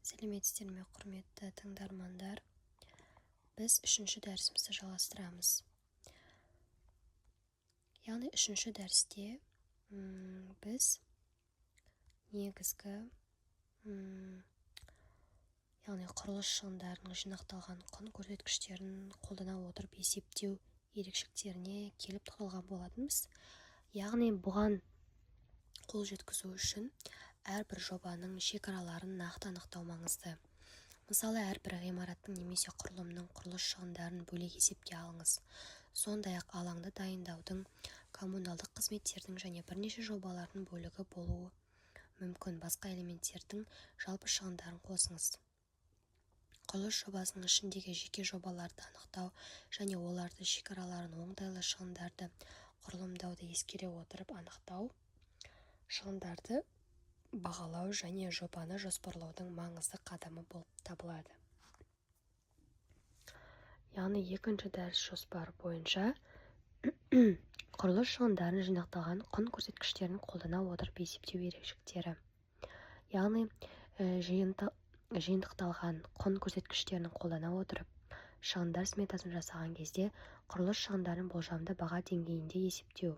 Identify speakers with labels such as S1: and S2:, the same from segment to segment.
S1: Сәлеметсіздер ме, құрметті тыңдармандар. Біз үшінші дәрісімізді жалғастырамыз. Яғни үшінші дәрісте біз негізгі яғни құрылыс шығындарының жинақталған құн көрсеткіштерін қолдана отырып есептеу ерекшеліктеріне келіп тоқталған болатынбыз. Яғни бұған қол жеткізу үшін әрбір жобаның шекараларын нақты анықтау маңызды. Мысалы, әрбір ғимараттың немесе құрылымның құрылыс шығындарын бөлек есепке алыңыз. Сондай-ақ алаңды дайындаудың, коммуналдық қызметтердің және бірнеше жобалардың бөлігі болуы мүмкін басқа элементтердің жалпы шығындарын қосыңыз. Құрылыс жобасының ішіндегі жеке жобаларды анықтау және оларды шекараларын оңтайлы шығындарды құрылымдауды ескере отырып анықтау, шығындарды бағалау және жобаны жоспарлаудың маңызды қадамы болып табылады. Яғни екінші дәріс жоспары бойынша құрылыс шығындарын жинақталған құн көрсеткіштерін қолдана отырып есептеу ерекшеліктері. Яғни жиынтықталған құн көрсеткіштерін қолдана отырып шығындар сметасын жасаған кезде құрылыс шығындарын болжамды баға деңгейінде есептеу.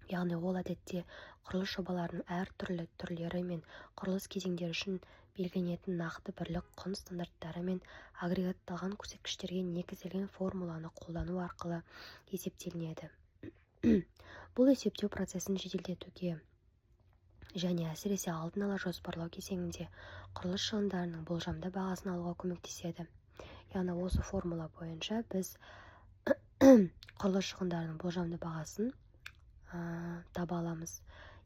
S1: Яғни ол әдетте құрылыс жобаларының әр түрлері мен құрылыс кезеңдері үшін белгіленетін нақты бірлік құн стандарттары мен агрегатталған көрсеткіштерге негізделген формуланы қолдану арқылы есептелінеді. Бұл есептеу процесін жеделдетуге және әсіресе алдын ала жоспарлау кезеңінде құрылыс шығындарының болжамды бағасын алуға көмектеседі. Яғни осы формула бойынша біз құрылыс шығындарының болжамды бағасын таба аламыз.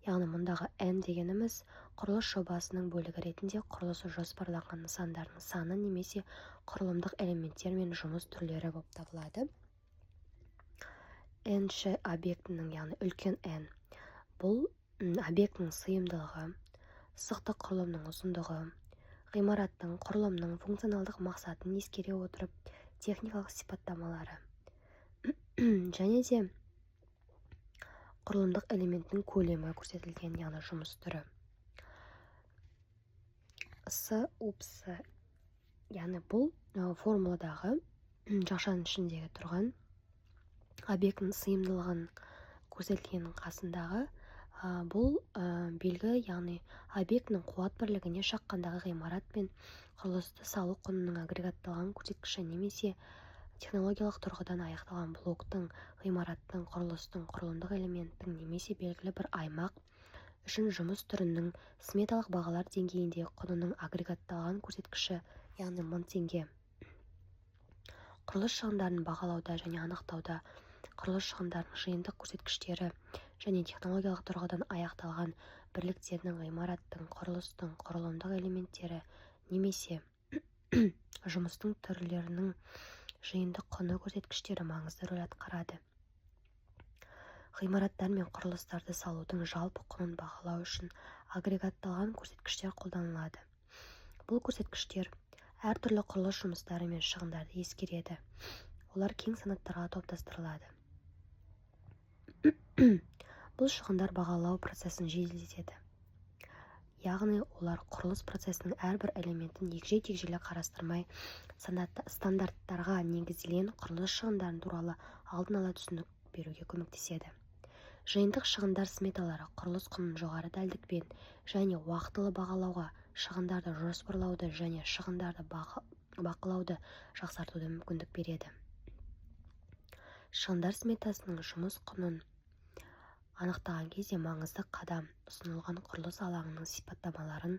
S1: Яғни мұндағы N дегеніміз құрылыс жобасының бөлігі ретінде құрылысы жоспарланған нысандардың саны немесе құрылымдық элементтер мен жұмыс түрлері болып табылады. N-ші объектінің, яғни үлкен N, бұл объектінің сыйымдылығы, сызықтық құрылымның ұзындығы, ғимараттың құрылымның функционалдық мақсатын ескере отырып техникалық сипаттамалары және де құрылымдық элементтің көлемі көрсетілген, яғни жұмыс түрі. С-УПС, яғни бұл формуладағы жақшаның ішіндегі тұрған объектінің сыйымдылығын көрсетілгеннің қасындағы бұл белгі, яғни объектінің қуат бірлігіне шаққандағы ғимарат пен құрылысты салу құнының агрегатталған көрсеткіші немесе технологиялық тұрғыдан аяқталған блоктың, ғимараттың, құрылыстың, құрылымдық элементтің немесе белгілі бір аймақ үшін жұмыс түрінің сметалық бағалар деңгейінде құнының агрегатталған көрсеткіші, яғни 1000 теңге. Құрылыс шығындарын бағалауда және анықтауда құрылыс шығындарының жиынтық көрсеткіштері және технологиялық тұрғыдан аяқталған бірліктердің, ғимараттың, құрылыстың, құрылымдық элементтері немесе жұмыстың түрлерінің жиынтық құны көрсеткіштері маңызды рөл атқарады. Ғимараттар мен құрылыстарды салудың жалпы құнын бағалау үшін агрегатталған көрсеткіштер қолданылады. Бұл көрсеткіштер әртүрлі құрылыс жұмыстары мен шығындарды ескереді. Олар кең санаттарға топтастырылады. Бұл шығындар бағалау процесін жеделдетеді. Яғни олар құрылыс процесінің әрбір элементін егжей-тегжейлі қарастырмай, стандарттарға негізделген құрылыс шығындарын туралы алдын ала түсінік беруге көмектеседі. Жиынтық шығындар сметалары құрылыс құнын жоғары дәлдікпен және уақытылы бағалауға, шығындарды жоспарлауды және шығындарды бақылауды жақсартуды мүмкіндік береді. Шығындар сметасының жұмыс құнын анықтаған кезде маңызды қадам ұсынылған құрылыс алаңының сипаттамаларын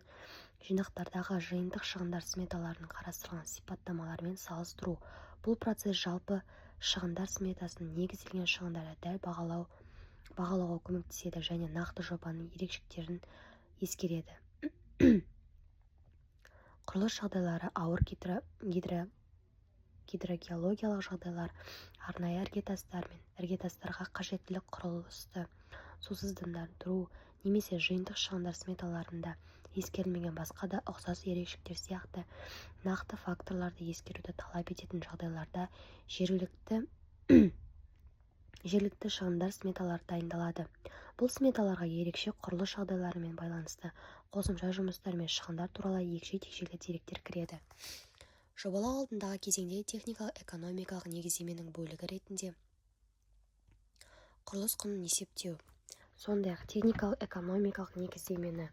S1: жинақтардағы жиынтық шығындар сметаларының қарастырылған сипаттамаларымен салыстыру. Бұл процесс жалпы шығындар сметасының негізделген шығындарды дәл бағалауға көмектеседі және нақты жобаның ерекшеліктерін ескереді. Құрылыс жағдайлары ауыр гидрогеологиялық жағдайлар, арнайы іргетастар мен іргетастарға қажеттілік құрылысты сусыздандыру немесе жиынтық шығындар сметаларында ескерілмеген басқа да ұқсас ерекшеліктер сияқты нақты факторларды ескеруді талап ететін жағдайларда жергілікті жергілікті шығындар сметалары дайындалады. Бұл сметаларға ерекше құрылыс жағдайларымен байланысты қосымша жұмыстар мен шығындар туралы егжей-тегжейлі деректер кіреді. Жобалау алдындағы кезеңде техникалық-экономикалық негіздеменің бөлігі ретінде құрылыс құнын есептеу, сондай-ақ техникалық-экономикалық негіздемені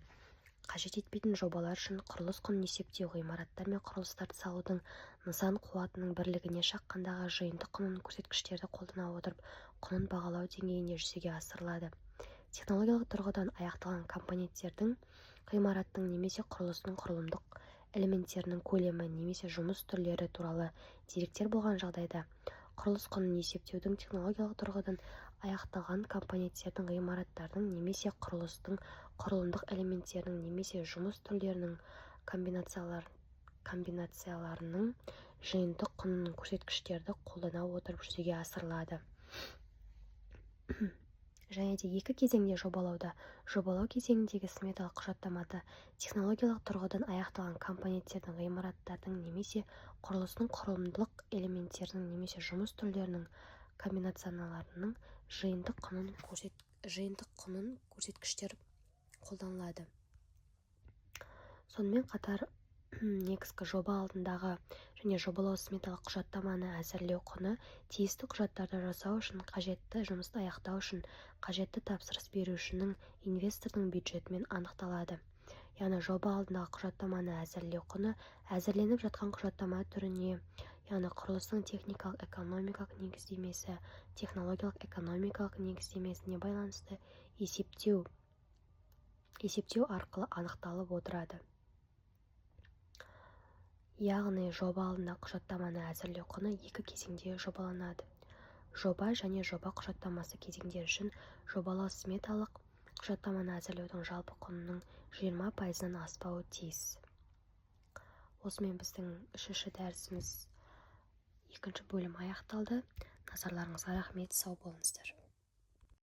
S1: қажет етпейтін жобалар үшін құрылыс құнын есептеу ғимараттар мен құрылыстарды салудың нысан қуатының бірлігіне шаққандағы жиынтық құнының көрсеткіштерді қолдана отырып құнын бағалау деңгейінде жүзеге асырылады. Технологиялық тұрғыдан аяқталған компоненттердің, ғимараттың немесе құрылыстың құрылымдық элементтерінің көлемі немесе жұмыс түрлері туралы деректер болған жағдайда, құрылыс құнын есептеудің технологиялық тұрғыдан аяқталған компоненттердің, ғимараттардың немесе құрылыстың құрылымдық элементтерінің немесе жұмыс түрлерінің комбинацияларының жиынтық құнының көрсеткіштерді қолдана отырып жүзеге асырылады. Және де екі кезеңде жобалауда, жобалау кезеңіндегі сметалық құжаттамада технологиялық тұрғыдан аяқталған компоненттердің, ғимараттардың немесе құрылыстың құрылымдық элементтерінің немесе жұмыс түрлерінің комбинацияларының жиынтық құнын көрсеткіштер қолданылады. Сонымен қатар негізгі жоба алдындағы және жобалау сметалық құжаттаманы әзірлеу құны тиісті құжаттарды жасау үшін қажетті жұмысты аяқтау үшін қажетті тапсырыс берушінің инвестордың бюджетімен анықталады. Яғни жоба алдындағы құжаттаманы әзірлеу құны әзірленіп жатқан құжаттама түріне, яғни құрылыстың техникалық-экономикалық негіздемесі, технологиялық-экономикалық негіздемесіне байланысты есептеу арқылы анықталып отырады. Яғни жоба алдындағы құжаттаманы әзірлеу құны екі кезеңде жобаланады. Жоба және жоба құжаттамасы кезеңдері үшін жобалау сметалық құжаттаманы әзірлеудің жалпы құнының 20%-нан аспауы тиіс. Осымен біздің 3-ші дәрісіміз 2-ші бөлім аяқталды. Назарларыңызға рахмет, сау болыңыздар.